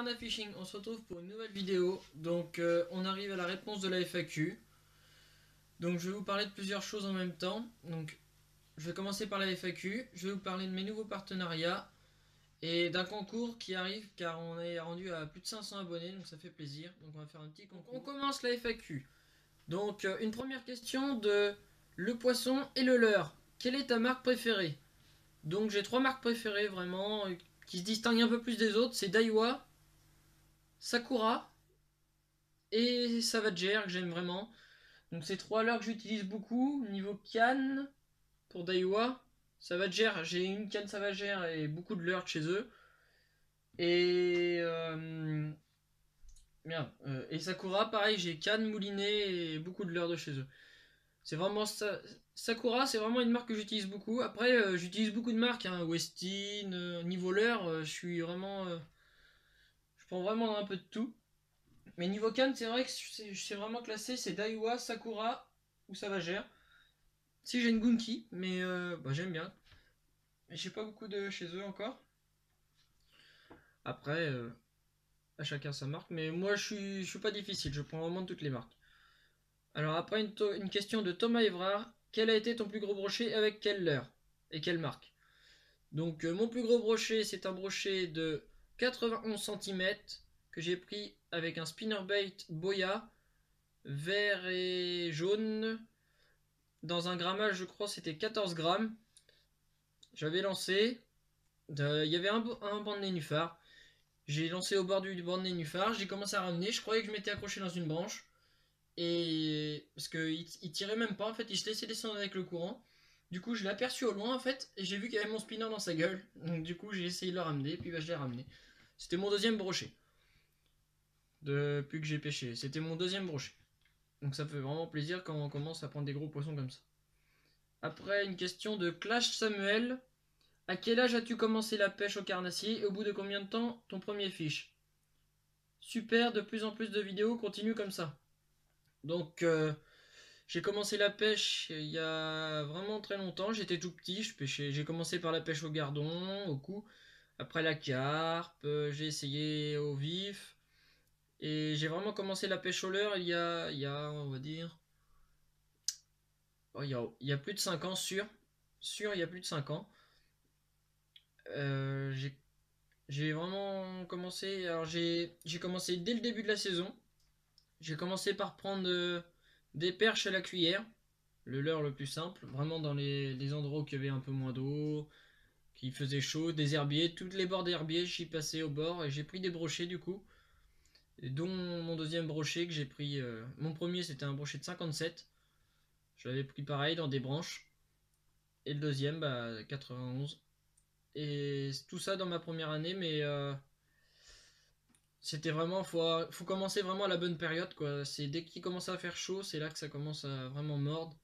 Carnet Fishing, on se retrouve pour une nouvelle vidéo. Donc on arrive à la réponse de la FAQ. Donc je vais vous parler de plusieurs choses en même temps. Donc je vais commencer par la FAQ, je vais vous parler de mes nouveaux partenariats et d'un concours qui arrive car on est rendu à plus de 500 abonnés, donc ça fait plaisir. Donc on va faire un petit concours. Donc on commence la FAQ. Donc une première question de le poisson et le leurre. Quelle est ta marque préférée? Donc j'ai trois marques préférées vraiment qui se distinguent un peu plus des autres. C'est Daiwa, Sakura et Savager que j'aime vraiment. Donc c'est trois leurres que j'utilise beaucoup. Niveau canne pour Daiwa, Savager, j'ai une canne Savager et beaucoup de leurres chez eux. Et et Sakura, pareil, j'ai canne moulinet et beaucoup de leurres de chez eux. C'est vraiment Sakura, c'est vraiment une marque que j'utilise beaucoup. Après, j'utilise beaucoup de marques, hein, Westin, niveau leurre, je suis vraiment, je prends vraiment un peu de tout. Mais niveau canne, c'est vrai que c'est vraiment classé, c'est Daiwa, Sakura ou Savager. Si j'ai une Gunki, mais j'aime bien. Mais j'ai pas beaucoup de chez eux encore. Après, à chacun sa marque, mais moi je suis pas difficile, je prends vraiment toutes les marques. Alors après une question de Thomas Evrard. Quel a été ton plus gros brochet avec quelle leurre et quelle marque? Donc mon plus gros brochet, c'est un brochet de 91 cm que j'ai pris avec un spinnerbait Boya vert et jaune. Dans un grammage, je crois, c'était 14 grammes. J'avais lancé. Il y avait un banc de nénuphar. J'ai lancé au bord du banc de nénuphar. J'ai commencé à ramener. Je croyais que je m'étais accroché dans une branche. Et parce qu'il tirait même pas, en fait, il se laissait descendre avec le courant. Du coup, je l'ai aperçu au loin, en fait, et j'ai vu qu'il y avait mon spinner dans sa gueule. Donc, du coup, j'ai essayé de le ramener, puis je l'ai ramené. C'était mon deuxième brochet depuis que j'ai pêché. C'était mon deuxième brochet. Donc, ça fait vraiment plaisir quand on commence à prendre des gros poissons comme ça. Après, une question de Clash Samuel. À quel âge as-tu commencé la pêche au carnassier et au bout de combien de temps ton premier fiche? Super, de plus en plus de vidéos, continue comme ça. Donc, j'ai commencé la pêche il y a vraiment très longtemps. J'étais tout petit, je pêchais. J'ai commencé par la pêche au gardon, au cou, après la carpe, j'ai essayé au vif. Et j'ai vraiment commencé la pêche au leurre on va dire, il y a plus de 5 ans, sûr. Sûr, il y a plus de 5 ans. Euh, j'ai j'ai vraiment commencé. Alors j'ai commencé dès le début de la saison. J'ai commencé par prendre des perches à la cuillère, le leurre le plus simple, vraiment dans les endroits où il y avait un peu moins d'eau, qui faisait chaud, des herbiers, toutes les bords d'herbiers, j'y passais au bord et j'ai pris des brochets du coup, et dont mon deuxième brochet que j'ai pris. Mon premier c'était un brochet de 57, je l'avais pris pareil dans des branches, et le deuxième 91. Et tout ça dans ma première année, mais c'était vraiment, faut commencer vraiment à la bonne période quoi. C'est dès qu'il commence à faire chaud, c'est là que ça commence à vraiment mordre.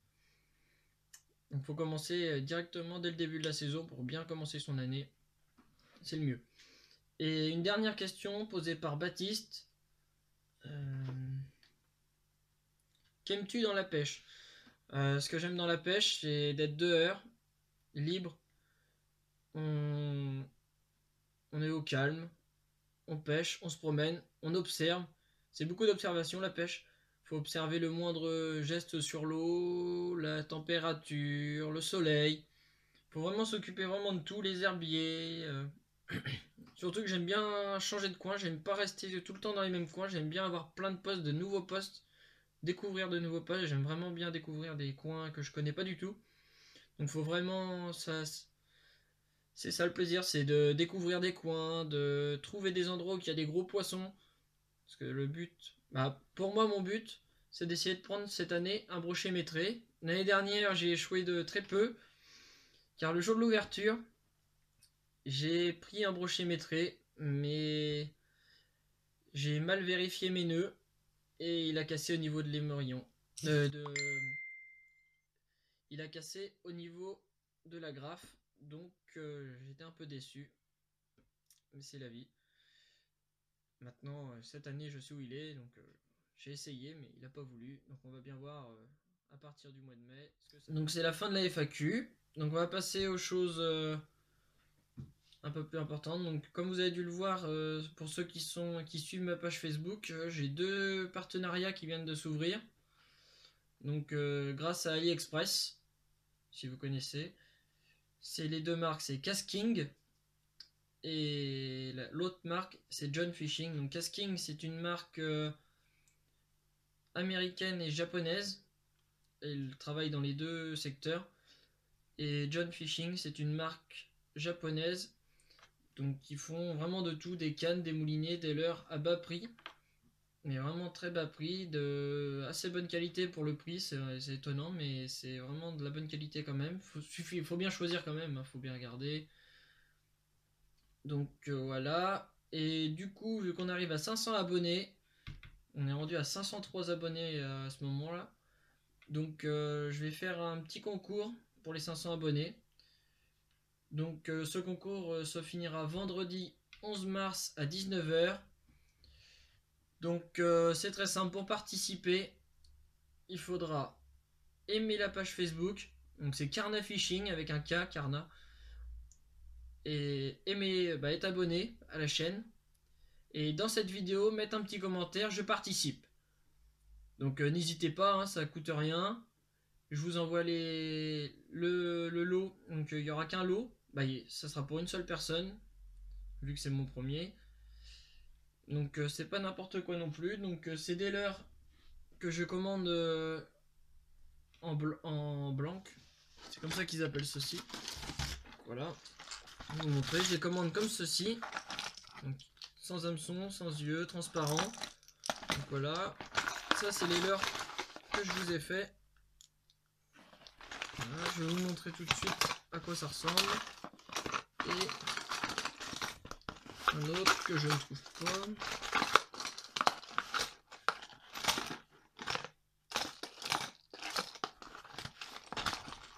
Donc faut commencer directement dès le début de la saison pour bien commencer son année. C'est le mieux. Et une dernière question posée par Baptiste. Euh, Qu'aimes-tu dans la pêche? Ce que j'aime dans la pêche, c'est d'être dehors, libre. On, on est au calme, on pêche, on se promène, on observe. C'est beaucoup d'observation la pêche. Faut observer le moindre geste sur l'eau, la température, le soleil. Faut vraiment s'occuper vraiment de tout, les herbiers. Surtout que j'aime bien changer de coin, j'aime pas rester tout le temps dans les mêmes coins, j'aime bien avoir plein de postes, de nouveaux postes, découvrir de nouveaux postes, j'aime vraiment bien découvrir des coins que je connais pas du tout. Donc faut vraiment ça, c'est ça le plaisir, c'est de découvrir des coins, de trouver des endroits où il y a des gros poissons. Parce que le but, pour moi mon but, c'est d'essayer de prendre cette année un brochet maîtré. L'année dernière j'ai échoué de très peu, car le jour de l'ouverture, j'ai pris un brochet maîtré, mais j'ai mal vérifié mes nœuds et il a cassé au niveau de l'émerillon. Il a cassé au niveau de la graffe, donc j'étais un peu déçu, mais c'est la vie. Maintenant, cette année, je sais où il est, donc j'ai essayé, mais il n'a pas voulu. Donc on va bien voir à partir du mois de mai. Donc c'est la fin de la FAQ. Donc on va passer aux choses un peu plus importante. Donc comme vous avez dû le voir, pour ceux qui suivent ma page Facebook, j'ai 2 partenariats qui viennent de s'ouvrir. Donc grâce à AliExpress, si vous connaissez. C'est les 2 marques, c'est Casking et l'autre marque c'est John Fishing. Donc Casking c'est une marque américaine et japonaise. Elle travaille dans les 2 secteurs. Et John Fishing c'est une marque japonaise. Donc ils font vraiment de tout, des cannes, des moulinets, des leurres à bas prix. Mais vraiment très bas prix, de assez bonne qualité pour le prix, c'est étonnant, mais c'est vraiment de la bonne qualité quand même. Faut bien choisir quand même, hein, faut bien regarder. Donc voilà. Et du coup, vu qu'on arrive à 500 abonnés, on est rendu à 503 abonnés à ce moment-là. Donc je vais faire un petit concours pour les 500 abonnés. Donc ce concours se finira vendredi 11 mars à 19 h. Donc c'est très simple, pour participer, il faudra aimer la page Facebook. Donc c'est Karna Fishing avec un K, Karna. Et aimer, être abonné à la chaîne. Et dans cette vidéo, mettre un petit commentaire, je participe. Donc n'hésitez pas, hein, ça coûte rien. Je vous envoie le lot. Donc il n'y aura qu'un lot. Ça sera pour une seule personne, vu que c'est mon premier. Donc c'est pas n'importe quoi non plus. Donc c'est des leurres que je commande en blanc. C'est comme ça qu'ils appellent ceci. Voilà. Je vais vous montrer. Je les commande comme ceci. Donc, sans hameçon, sans yeux, transparent. Donc voilà. Ça c'est les leurres que je vous ai fait. Voilà, je vais vous montrer tout de suite à quoi ça ressemble. Et un autre que je ne trouve pas.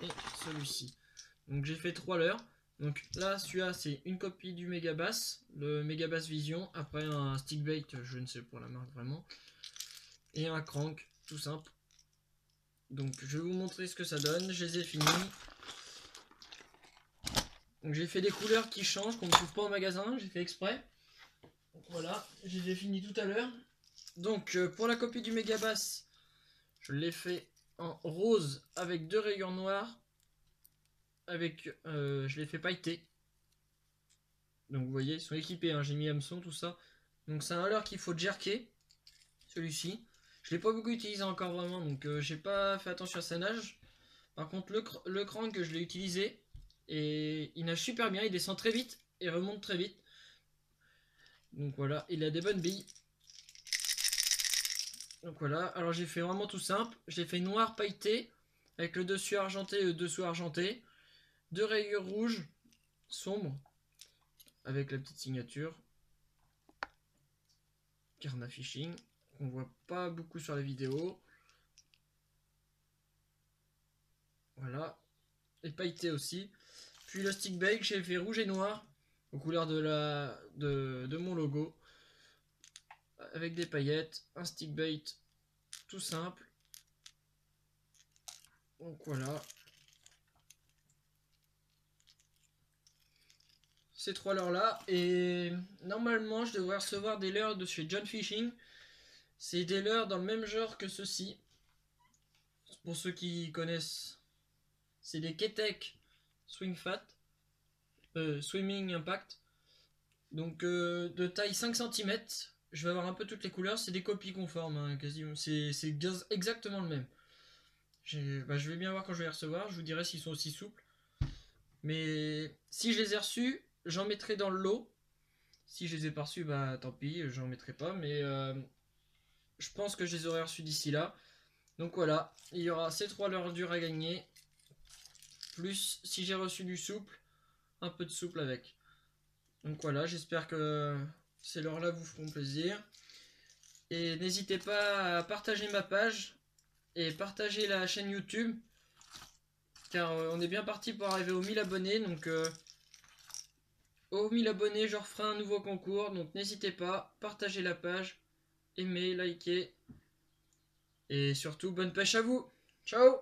Et celui-ci. Donc j'ai fait 3 leurres. Donc là, celui-là, c'est une copie du Megabass, le Megabass Vision. Après un stick bait, je ne sais pour la marque vraiment. Et un crank, tout simple. Donc je vais vous montrer ce que ça donne. Je les ai finis. Donc j'ai fait des couleurs qui changent, qu'on ne trouve pas au magasin. J'ai fait exprès. Donc, voilà, je les ai finis tout à l'heure. Donc pour la copie du Megabass, je l'ai fait en rose avec 2 rayures noires. Je l'ai fait pailleter. Donc vous voyez, ils sont équipés, hein. J'ai mis hameçon, tout ça. Donc c'est un leurre qu'il faut jerker, celui-ci. Je l'ai pas beaucoup utilisé encore vraiment, donc j'ai pas fait attention à sa nage. Par contre le crank que je l'ai utilisé, et il nage super bien, il descend très vite et remonte très vite. Donc voilà, il a des bonnes billes. Donc voilà, alors j'ai fait vraiment tout simple. J'ai fait noir pailleté, avec le dessus argenté et le dessous argenté. 2 rayures rouges, sombres, avec la petite signature. Karna Fishing, qu'on voit pas beaucoup sur la vidéo. Voilà. Et pailleté aussi. Puis le stick bait, j'ai fait rouge et noir, aux couleurs de mon logo. Avec des paillettes, un stick bait tout simple. Donc voilà. Ces 3 leurres là. Et normalement, je devrais recevoir des leurres de chez John Fishing. C'est des leurres dans le même genre que ceux-ci. Pour ceux qui connaissent, c'est des Ketek Swing Fat. Swimming Impact. Donc de taille 5 cm. Je vais avoir un peu toutes les couleurs. C'est des copies conformes, hein, quasiment. C'est exactement le même. Je vais bien voir quand je vais les recevoir. Je vous dirai s'ils sont aussi souples. Mais si je les ai reçus, j'en mettrai dans le lot. Si je les ai pas reçus, tant pis, j'en mettrai pas. Mais je pense que je les aurai reçus d'ici là. Donc voilà, il y aura ces 3 leurres dures à gagner. Plus si j'ai reçu du souple, un peu de souple avec. Donc voilà, j'espère que ces leurres-là vous feront plaisir. Et n'hésitez pas à partager ma page et partager la chaîne YouTube. Car on est bien parti pour arriver aux 1000 abonnés. Donc aux 1000 abonnés, je referai un nouveau concours. Donc n'hésitez pas, partagez la page, aimez, likez. Et surtout, bonne pêche à vous. Ciao!